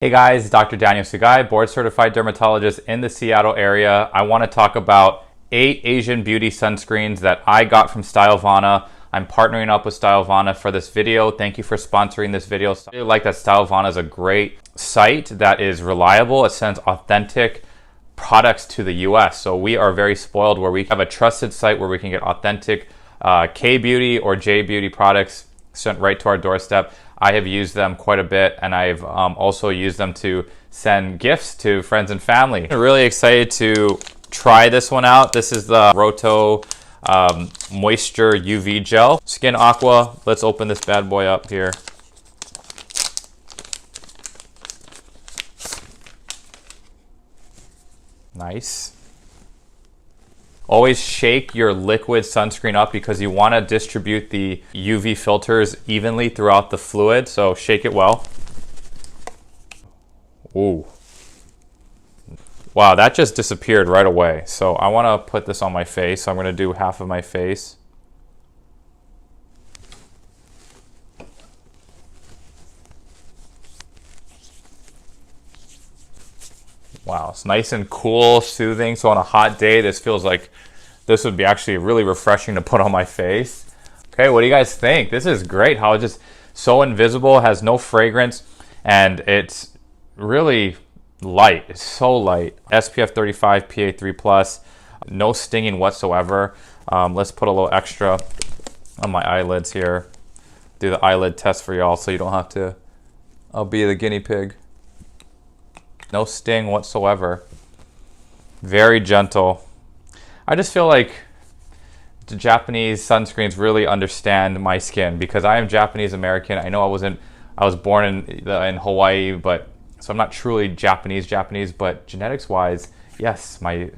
Hey guys, Dr. Daniel Sugai, board certified dermatologist in the Seattle area. I want to talk about 8 Asian beauty sunscreens that I got from Stylevana. I'm partnering up with Stylevana for this video. Thank you for sponsoring this video. I really like that Stylevana is a great site that is reliable. It sends authentic products to the US. So we are very spoiled where we have a trusted site where we can get authentic K-beauty or J-beauty products sent right to our doorstep. I have used them quite a bit, and I've also used them to send gifts to friends and family. I'm really excited to try this one out. This is the Rohto Moisture UV Gel. Skin Aqua. Let's open this bad boy up here. Nice. Always shake your liquid sunscreen up because you want to distribute the UV filters evenly throughout the fluid, so shake it well. Ooh. Wow, that just disappeared right away. So I want to put this on my face, so I'm going to do half of my face. Wow, it's nice and cool, soothing. So on a hot day, this feels like this would be actually really refreshing to put on my face. Okay, what do you guys think? This is great how it's just so invisible, has no fragrance, and it's really light. It's so light. SPF 35, PA3+, no stinging whatsoever. Let's put a little extra on my eyelids here. Do the eyelid test for y'all so you don't have to, I'll be the guinea pig. No sting whatsoever. Very gentle. I just feel like the Japanese sunscreens really understand my skin because I am Japanese American. I know I was born in Hawaii, but so I'm not truly Japanese, but genetics wise, yes, my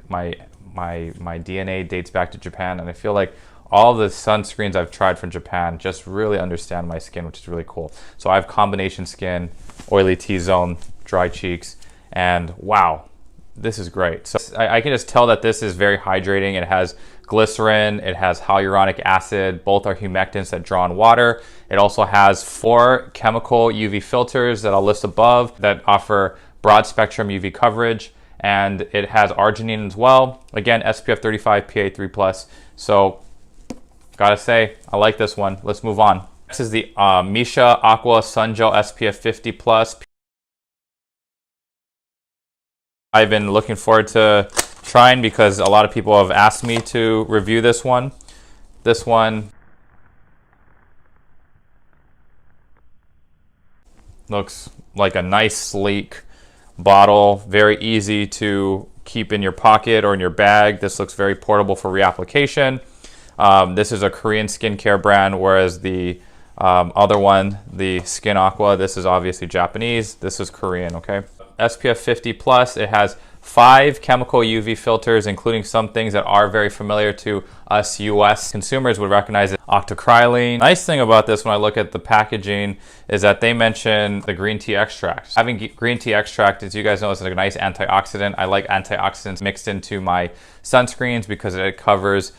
DNA dates back to Japan, and I feel like all the sunscreens I've tried from Japan just really understand my skin, which is really cool. So I have combination skin, oily T-zone, dry cheeks, and wow, this is great. So I can just tell that this is very hydrating. It has glycerin, it has hyaluronic acid, both are humectants that draw in water. It also has 4 chemical UV filters that I'll list above that offer broad spectrum UV coverage, and it has arginine as well. Again, SPF 35, PA3+. So gotta say, I like this one. Let's move on. This is the MISSHA Aqua Sun Gel SPF 50+. I've been looking forward to trying because a lot of people have asked me to review this one. This one looks like a nice sleek bottle, very easy to keep in your pocket or in your bag. This looks very portable for reapplication. This is a Korean skincare brand, whereas the other one, the Skin Aqua, this is obviously Japanese. This is Korean, okay? SPF 50+, it has 5 chemical UV filters, including some things that are very familiar to us US consumers would recognize it. Octocrylene. Nice thing about this when I look at the packaging is that they mention the green tea extract. Having green tea extract, as you guys know, is like a nice antioxidant. I like antioxidants mixed into my sunscreens because it covers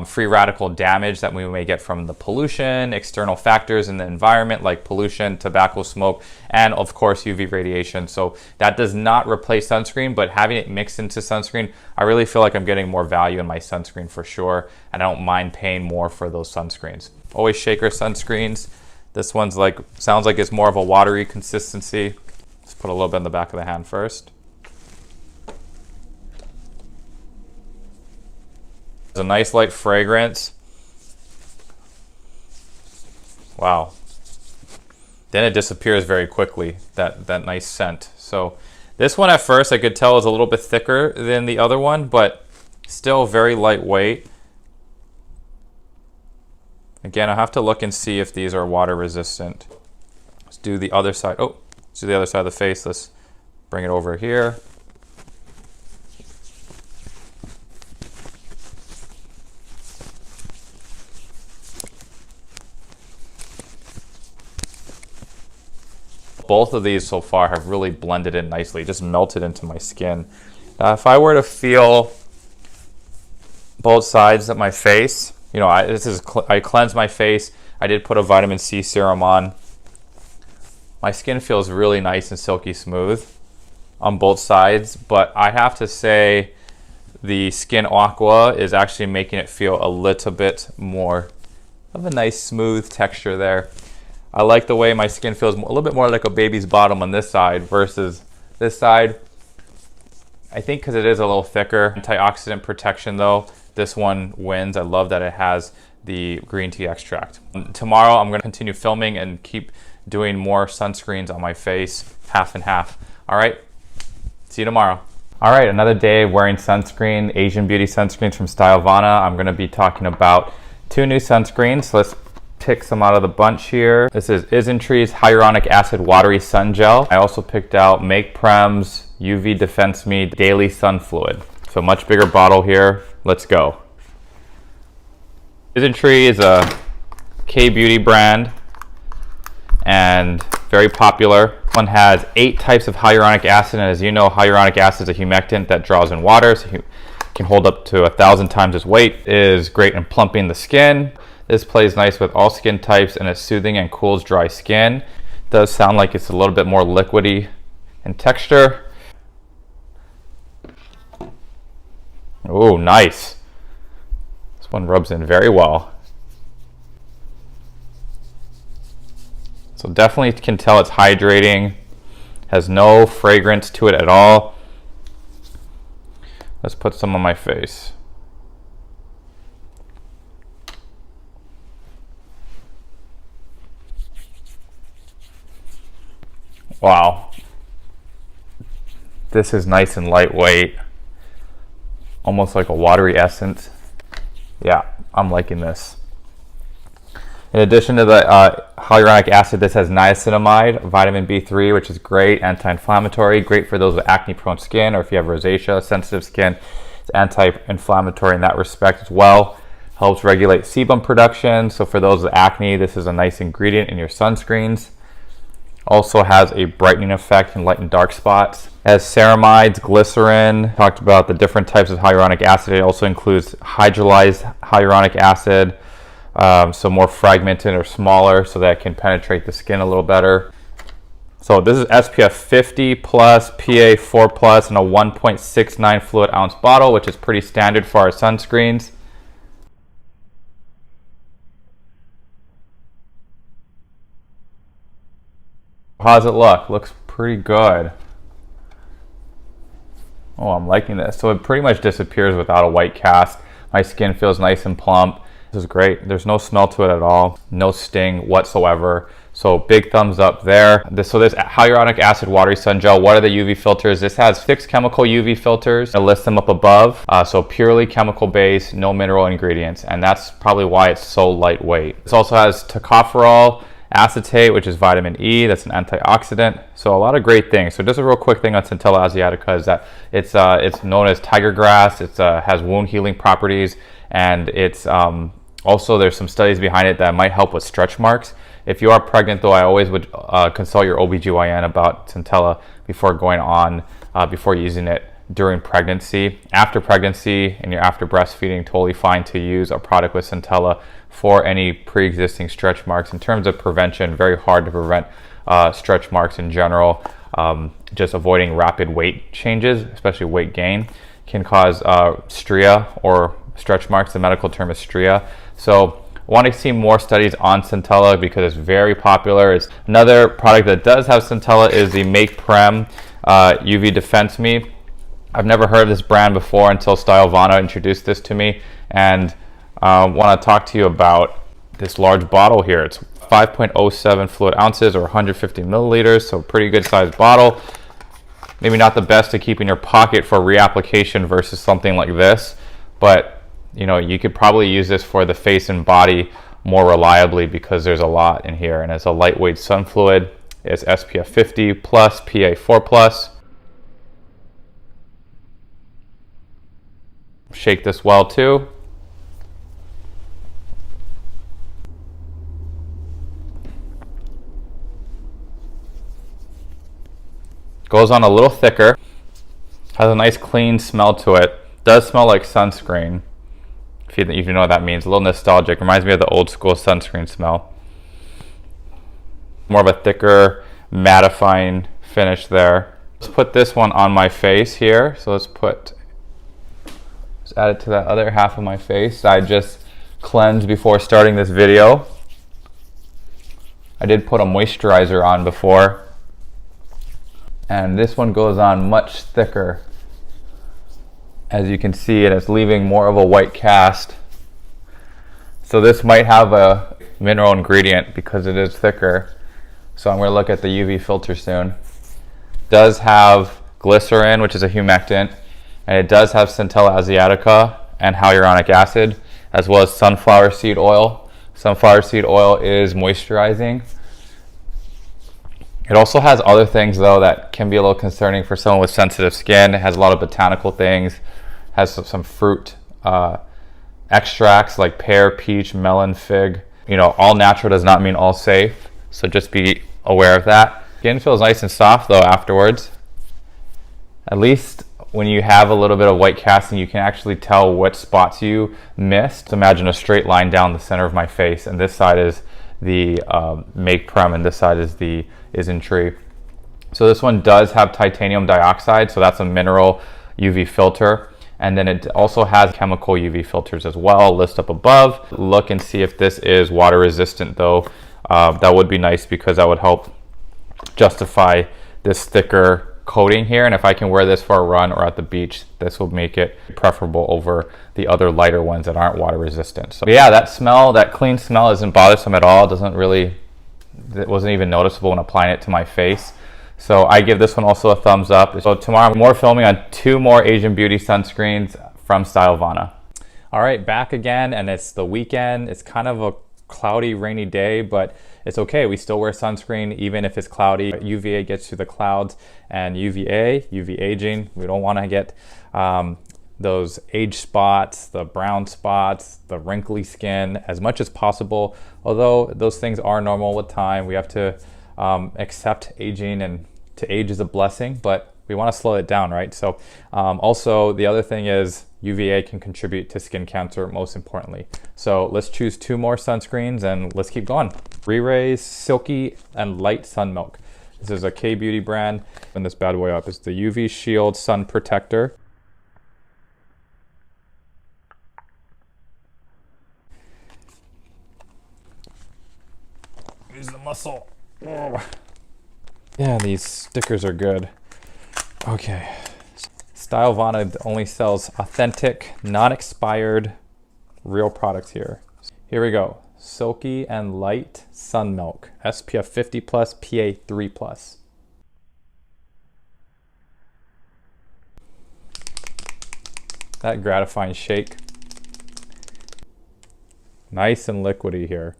free radical damage that we may get from the pollution, external factors in the environment like pollution, tobacco smoke, and of course UV radiation. So that does not replace sunscreen, but having it mixed into sunscreen, I really feel like I'm getting more value in my sunscreen for sure, and I don't mind paying more for those sunscreens. Always shaker sunscreens. This one's like, sounds like it's more of a watery consistency. Let's put a little bit in the back of the hand first. It's a nice light fragrance. Wow. Then it disappears very quickly, that nice scent. So this one at first I could tell is a little bit thicker than the other one, but still very lightweight. Again, I have to look and see if these are water resistant. Let's do the other side. Oh, let's do the other side of the face. Let's bring it over here. Both of these so far have really blended in nicely, just melted into my skin. If I were to feel both sides of my face, you know, I cleanse my face. I did put a vitamin C serum on. My skin feels really nice and silky smooth on both sides, but I have to say the Skin Aqua is actually making it feel a little bit more of a nice smooth texture there. I like the way my skin feels a little bit more like a baby's bottom on this side versus this side. I think because it is a little thicker. Antioxidant protection though, this one wins. I love that it has the green tea extract. Tomorrow I'm going to continue filming and keep doing more sunscreens on my face, half and half. All right, see you tomorrow. All right, another day wearing sunscreen, Asian Beauty sunscreens from Stylevana. I'm going to be talking about 2 new sunscreens. Let's pick some out of the bunch here. This is Isntree's Hyaluronic Acid Watery Sun Gel. I also picked out Make Prem's UV Defense Me Daily Sun Fluid. So much bigger bottle here. Let's go. Isntree is a K-beauty brand and very popular. One has 8 types of hyaluronic acid, and as you know, hyaluronic acid is a humectant that draws in water, so it can hold up to 1,000 times its weight. It is great in plumping the skin. This plays nice with all skin types and is soothing and cools dry skin. It does sound like it's a little bit more liquidy in texture. Oh, nice. This one rubs in very well. So definitely can tell it's hydrating. Has no fragrance to it at all. Let's put some on my face. Wow. This is nice and lightweight. Almost like a watery essence. Yeah, I'm liking this. In addition to the hyaluronic acid, this has niacinamide, vitamin B3, which is great, anti-inflammatory, great for those with acne-prone skin or if you have rosacea, sensitive skin. It's anti-inflammatory in that respect as well. Helps regulate sebum production. So for those with acne, this is a nice ingredient in your sunscreens. Also has a brightening effect and lighten dark spots. It has ceramides, glycerin. Talked about the different types of hyaluronic acid. It also includes hydrolyzed hyaluronic acid. So more fragmented or smaller so that it can penetrate the skin a little better. So this is SPF 50 plus, PA 4 plus, and a 1.69 fluid ounce bottle, which is pretty standard for our sunscreens. How's it look? Looks pretty good. Oh, I'm liking this. So it pretty much disappears without a white cast. My skin feels nice and plump. This is great. There's no smell to it at all. No sting whatsoever. So big thumbs up there. This hyaluronic acid watery sun gel. What are the UV filters? This has 6 chemical UV filters. I list them up above. So purely chemical based, no mineral ingredients. And that's probably why it's so lightweight. This also has tocopherol acetate, which is vitamin E. That's an antioxidant. So a lot of great things. So just a real quick thing on Centella asiatica is that it's known as tiger grass. It has wound healing properties, and it's also there's some studies behind it that might help with stretch marks. If you are pregnant though, I always would consult your OBGYN about Centella before going on, before using it during pregnancy. After pregnancy and you're after breastfeeding, totally fine to use a product with Centella for any pre-existing stretch marks. In terms of prevention, very hard to prevent stretch marks in general. Just avoiding rapid weight changes, especially weight gain, can cause stria or stretch marks. The medical term is stria. So I want to see more studies on Centella because it's very popular. It's another product that does have Centella is the Make Prem UV Defense Me. I've never heard of this brand before until Stylevana introduced this to me, and want to talk to you about this large bottle here. It's 5.07 fluid ounces or 150 milliliters, so pretty good sized bottle. Maybe not the best to keep in your pocket for reapplication versus something like this, but you know, you could probably use this for the face and body more reliably because there's a lot in here, and it's a lightweight sun fluid. It's SPF 50 plus, PA 4 plus. Shake this well too. Goes on a little thicker. Has a nice clean smell to it. Does smell like sunscreen. If you know what that means. A little nostalgic. Reminds me of the old school sunscreen smell. More of a thicker mattifying finish there. Let's put this one on my face here. So let's add it to that other half of my face. I just cleansed before starting this video. I did put a moisturizer on before. And this one goes on much thicker. As you can see, it's leaving more of a white cast. So this might have a mineral ingredient because it is thicker. So I'm going to look at the UV filter soon. It does have glycerin, which is a humectant, and it does have Centella asiatica and hyaluronic acid, as well as sunflower seed oil. Sunflower seed oil is moisturizing. It also has other things though that can be a little concerning for someone with sensitive skin. It has a lot of botanical things, has some fruit extracts like pear, peach, melon, fig. You know, all natural does not mean all safe, so just be aware of that. Skin feels nice and soft though afterwards. At least when you have a little bit of white casting, you can actually tell what spots you missed. Imagine a straight line down the center of my face, and this side is the Make Prem, and this side is the Isntree. So this one does have titanium dioxide, so that's a mineral UV filter. And then it also has chemical UV filters as well, list up above. Look and see if this is water resistant though. That would be nice because that would help justify this thicker coating here. And if I can wear this for a run or at the beach, this will make it preferable over the other lighter ones that aren't water resistant. So yeah, that smell, that clean smell isn't bothersome at all. It wasn't even noticeable when applying it to my face. So I give this one also a thumbs up. So tomorrow I'm more filming on 2 more Asian Beauty sunscreens from Stylevana. All right, back again, and it's the weekend. It's kind of a cloudy, rainy day, but it's okay. We still wear sunscreen even if it's cloudy. UVA gets through the clouds, and UV aging. We don't want to get those age spots, the brown spots, the wrinkly skin as much as possible. Although those things are normal with time, we have to accept aging, and to age is a blessing, but we want to slow it down, right? So also the other thing is UVA can contribute to skin cancer, most importantly. So let's choose 2 more sunscreens and let's keep going. RiRe's Silky and Light Sun Milk. This is a K-Beauty brand, and this bad boy up is the UV Shield Sun Protector. Use the muscle. Oh. Yeah, these stickers are good. Okay. Stylevana only sells authentic, non-expired, real products here. Here we go. Silky and Light Sun Milk. SPF 50+, PA 3+. That gratifying shake. Nice and liquidy here.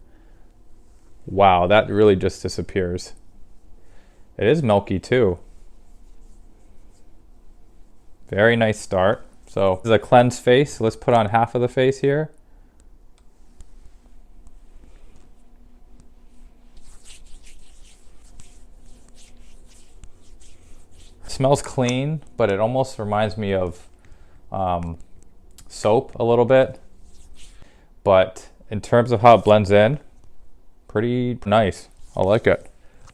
Wow, that really just disappears. It is milky too. Very nice start. So this is a cleansed face. Let's put on half of the face here. It smells clean, but it almost reminds me of soap a little bit. But in terms of how it blends in, pretty nice. I like it.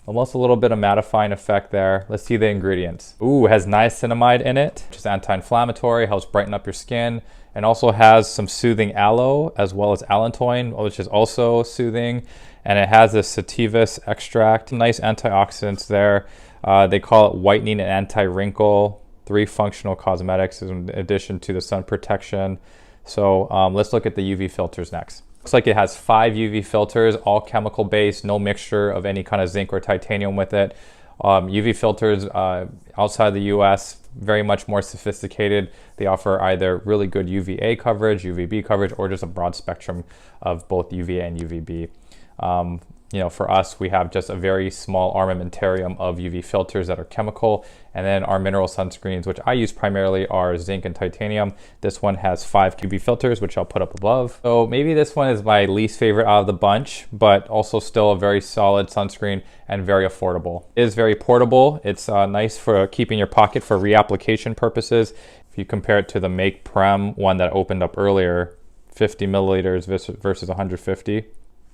Almost a little bit of mattifying effect there. Let's see the ingredients. Ooh, it has niacinamide in it, which is anti-inflammatory, helps brighten up your skin, and also has some soothing aloe as well as allantoin, which is also soothing. And it has this sativus extract, nice antioxidants there. They call it whitening and anti-wrinkle, 3 functional cosmetics in addition to the sun protection. So let's look at the UV filters next. Looks like it has 5 UV filters, all chemical based, no mixture of any kind of zinc or titanium with it. UV filters outside the US, very much more sophisticated. They offer either really good UVA coverage, UVB coverage, or just a broad spectrum of both UVA and UVB. You know, for us, we have just a very small armamentarium of UV filters that are chemical, and then our mineral sunscreens, which I use primarily, are zinc and titanium. This one has 5 UV filters, which I'll put up above. So maybe this one is my least favorite out of the bunch, but also still a very solid sunscreen and very affordable. It is very portable. It's nice for keeping your pocket for reapplication purposes. If you compare it to the Make Prem one that opened up earlier, 50 milliliters versus 150.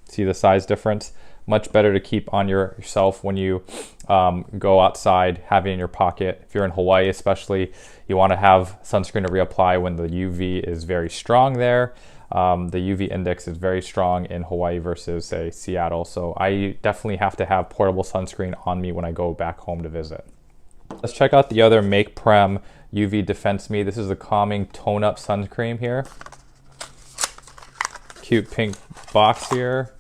See the size difference? much better to keep on yourself when you go outside, have it in your pocket. If you're in Hawaii especially, you want to have sunscreen to reapply when the UV is very strong there. The UV index is very strong in Hawaii versus, say, Seattle. So I definitely have to have portable sunscreen on me when I go back home to visit. Let's check out the other Make Prem UV Defense Me. This is the Calming Tone Up Sunscreen here. Cute pink box here.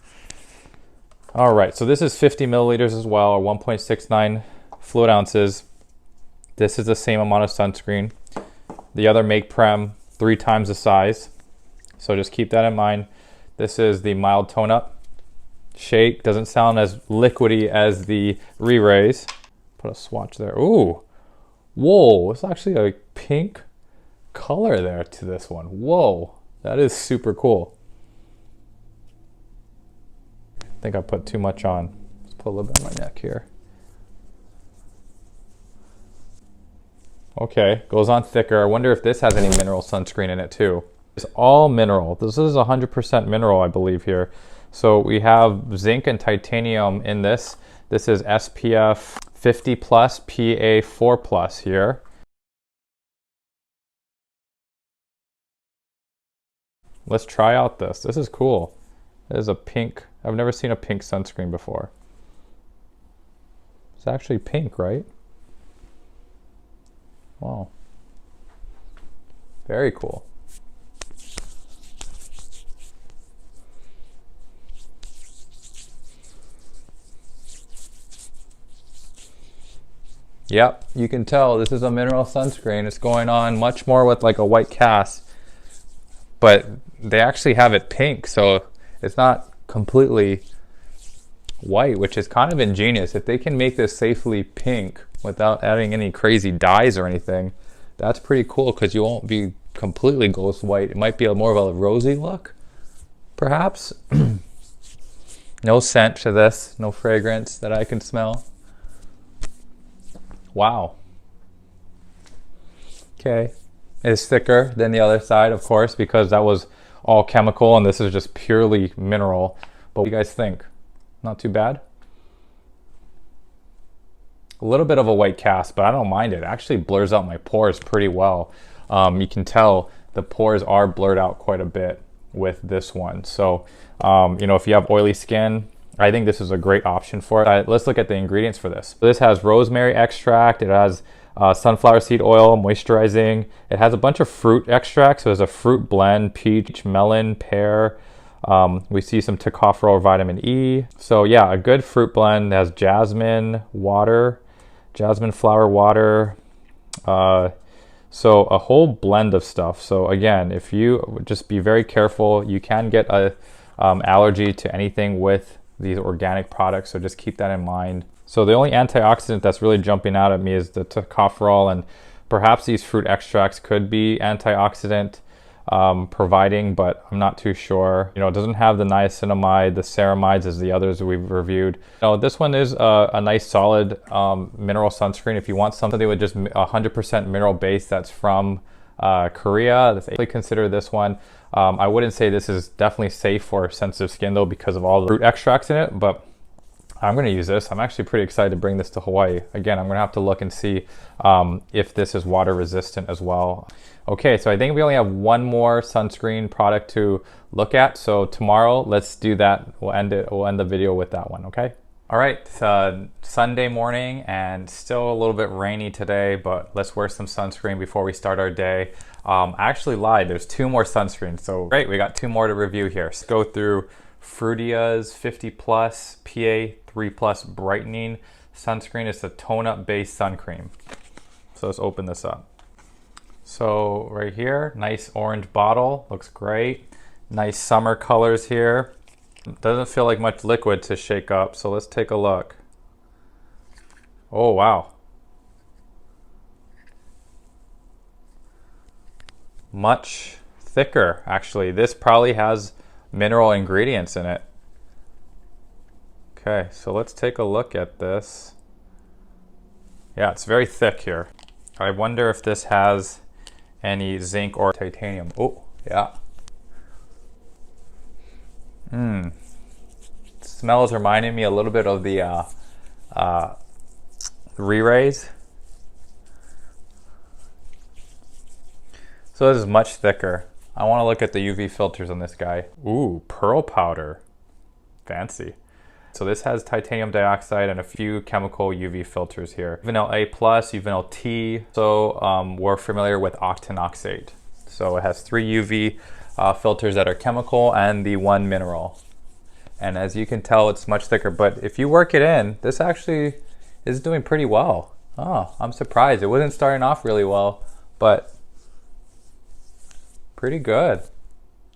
All right, so this is 50 milliliters as well, or 1.69 fluid ounces. This is the same amount of sunscreen. The other Make Prem, 3 times the size. So just keep that in mind. This is the mild tone up. Shake, doesn't sound as liquidy as the RiRe's. Put a swatch there. Ooh, whoa, it's actually a pink color there to this one. Whoa, that is super cool. I think I put too much on. Let's put a little bit on my neck here. Okay, goes on thicker. I wonder if this has any mineral sunscreen in it too. It's all mineral. This is 100% mineral, I believe here. So we have zinc and titanium in this. This is SPF 50 plus, PA 4 plus here. Let's try out this. This is cool. It is a pink. I've never seen a pink sunscreen before. It's actually pink, right? Wow. Very cool. Yep, you can tell this is a mineral sunscreen. It's going on much more with like a white cast, but they actually have it pink, so it's not completely white, which is kind of ingenious. If they can make this safely pink without adding any crazy dyes or anything, that's pretty cool, because you won't be completely ghost white. It might be more of a rosy look, perhaps. No scent to this, no fragrance that I can smell. Wow. Okay, it's thicker than the other side, of course, because that was all chemical and this is just purely mineral. But what do you guys think? Not too bad? A little bit of a white cast, but I don't mind it. It actually blurs out my pores pretty well. You can tell the pores are blurred out quite a bit with this one. So, you know, if you have oily skin, I think this is a great option for it. Let's look at the ingredients for this. This has rosemary extract. It has sunflower seed oil, moisturizing. It has a bunch of fruit extracts. So there's a fruit blend, peach, melon, pear. We see some tocopherol, vitamin E. So yeah, a good fruit blend. It has jasmine water, jasmine flower water. So a whole blend of stuff. So again, if you just be very careful, you can get a allergy to anything with these organic products, so just keep that in mind. So the only antioxidant that's really jumping out at me is the tocopherol, and perhaps these fruit extracts could be antioxidant providing, but I'm not too sure. You know, it doesn't have the niacinamide, the ceramides as the others we've reviewed. So this one is a nice solid mineral sunscreen. If you want something with just 100% mineral base that's from Korea, I consider this one. I wouldn't say this is definitely safe for sensitive skin though, because of all the fruit extracts in it, but I'm going to use this. I'm actually pretty excited to bring this to Hawaii. Again, I'm going to have to look and see if this is water resistant as well. Okay, so I think we only have one more sunscreen product to look at. So tomorrow, let's do that. We'll end the video with that one, okay? All right, Sunday morning and still a little bit rainy today, but let's wear some sunscreen before we start our day. I actually lied, there's 2 more sunscreens. So great, we got 2 more to review here. Let's go through FRUDIA's 50 plus PA 3 plus brightening sunscreen. It's a tone up based sun cream. So let's open this up. So right here, nice orange bottle, looks great. Nice summer colors here. Doesn't feel like much liquid to shake up, so let's take a look. Oh wow. Much thicker, actually. This probably has mineral ingredients in it. Okay, so let's take a look at this. Yeah, it's very thick here. I wonder if this has any zinc or titanium. Oh, yeah. It's smell is reminding me a little bit of the RiRes. So this is much thicker. I want to look at the UV filters on this guy. Ooh, pearl powder. Fancy. So this has titanium dioxide and a few chemical UV filters here. Uvanil A+, Uvanil T. So we're familiar with octinoxate. So it has 3 UV filters that are chemical and the 1 mineral. And as you can tell, it's much thicker. But if you work it in, this actually is doing pretty well. Oh, I'm surprised. It wasn't starting off really well, but pretty good.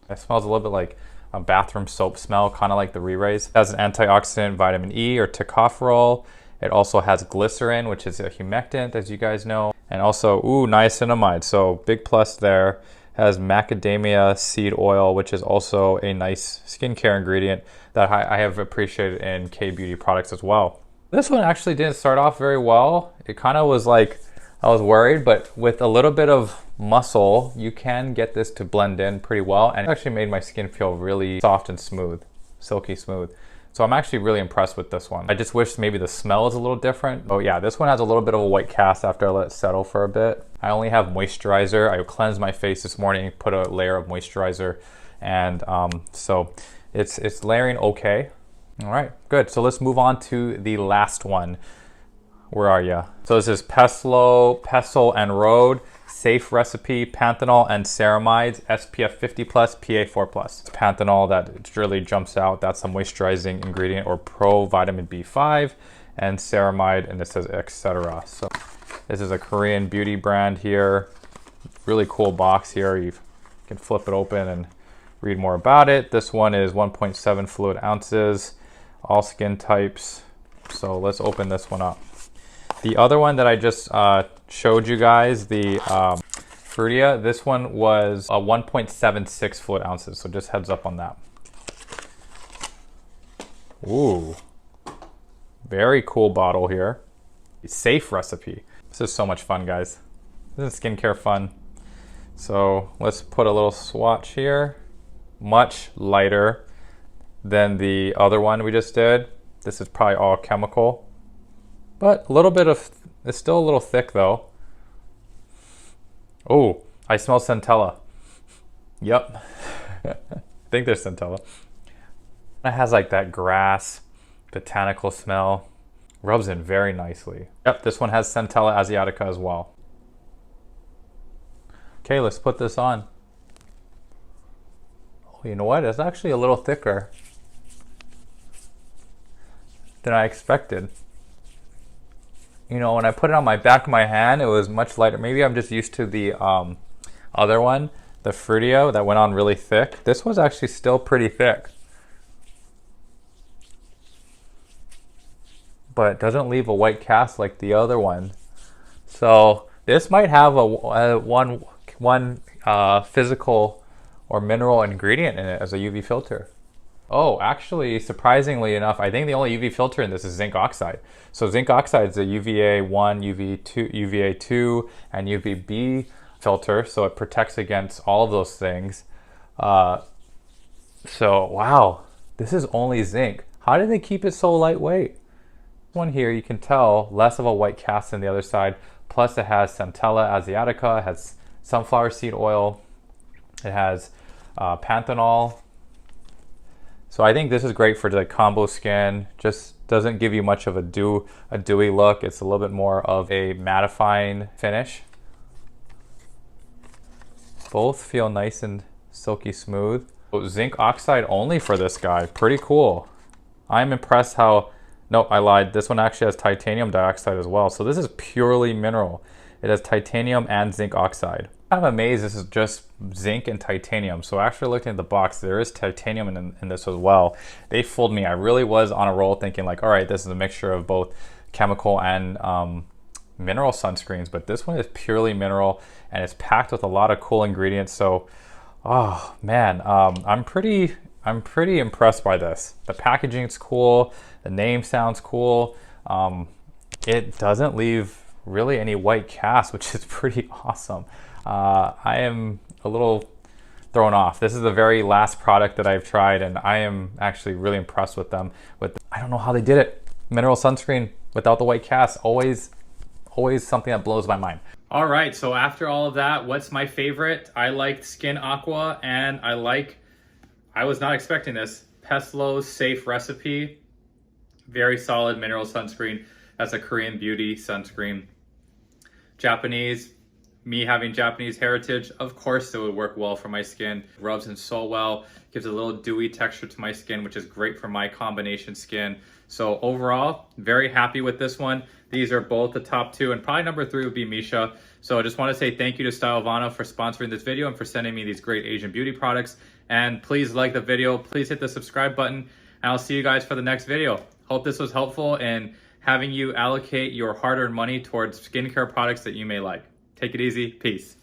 It smells a little bit like a bathroom soap smell, kind of like the RiRes. It has an antioxidant, vitamin E or tocopherol. It also has glycerin, which is a humectant, as you guys know. And also, ooh, niacinamide. So big plus there. Has macadamia seed oil, which is also a nice skincare ingredient that I have appreciated in K-beauty products as well. This one actually didn't start off very well. It kind of was like, I was worried, but with a little bit of muscle, you can get this to blend in pretty well. And it actually made my skin feel really soft and smooth, silky smooth. So I'm actually really impressed with this one. I just wish maybe the smell is a little different. Oh yeah, this one has a little bit of a white cast after I let it settle for a bit. I only have moisturizer. I cleansed my face this morning, put a layer of moisturizer. And so it's layering okay. All right, good. So let's move on to the last one. Where are you? So this is PESTLO, Pestle and Road, Safe Recipe, Panthenol and Ceramides, SPF 50+, PA4+. It's panthenol that really jumps out. That's a moisturizing ingredient, or pro vitamin B5, and ceramide, and it says etc. So this is a Korean beauty brand here. Really cool box here. You can flip it open and read more about it. This one is 1.7 fluid ounces, all skin types. So let's open this one up. The other one that I just showed you guys, the FRUDIA, this one was 1.76 fluid ounces, so just heads up on that. Ooh, very cool bottle here. Safe Recipe. This is so much fun, guys. This is skincare fun. So let's put a little swatch here. Much lighter than the other one we just did. This is probably all chemical. But a little bit of, it's still a little thick though. Oh, I smell centella. Yep. I think there's centella. It has like that grass, botanical smell. Rubs in very nicely. Yep, this one has Centella asiatica as well. Okay, let's put this on. Oh, you know what? It's actually a little thicker than I expected. You know, when I put it on my back of my hand, it was much lighter. Maybe I'm just used to the other one, the FRUDIA, that went on really thick. This was actually still pretty thick. But it doesn't leave a white cast like the other one. So this might have a one physical or mineral ingredient in it as a UV filter. Oh, actually, surprisingly enough, I think the only UV filter in this is zinc oxide. So zinc oxide is a UVA1, UV2, UVA2, and UVB filter, so it protects against all of those things. So, wow, this is only zinc. How did they keep it so lightweight? One here, you can tell less of a white cast than the other side. Plus, it has Centella asiatica, it has sunflower seed oil, it has panthenol. So I think this is great for the combo skin. Just doesn't give you much of a dewy look. It's a little bit more of a mattifying finish. Both feel nice and silky smooth. So zinc oxide only for this guy. Pretty cool. I'm impressed how, nope, I lied. This one actually has titanium dioxide as well. So this is purely mineral. It has titanium and zinc oxide. I'm amazed this is just zinc and titanium. So after looking at the box, there is titanium in this as well. They fooled me. I really was on a roll thinking like, all right, this is a mixture of both chemical and mineral sunscreens, but this one is purely mineral and it's packed with a lot of cool ingredients. So, oh man, I'm pretty impressed by this. The packaging's cool. The name sounds cool. It doesn't leave really any white cast, which is pretty awesome. I am a little thrown off. This is the very last product that I've tried, and I am actually really impressed with them. I don't know how they did it. Mineral sunscreen without the white cast, always something that blows my mind. All right, so after all of that, what's my favorite? I liked Skin Aqua, and I was not expecting this, PESTLO Safe Recipe. Very solid mineral sunscreen. That's a Korean beauty sunscreen. Japanese, me having Japanese heritage, of course it would work well for my skin. Rubs in so well, gives a little dewy texture to my skin, which is great for my combination skin. So overall, very happy with this one. These are both the top two, and probably number 3 would be MISSHA. So I just want to say thank you to Stylevana for sponsoring this video and for sending me these great Asian beauty products. And please like the video, please hit the subscribe button, and I'll see you guys for the next video. Hope this was helpful in having you allocate your hard-earned money towards skincare products that you may like. Take it easy. Peace.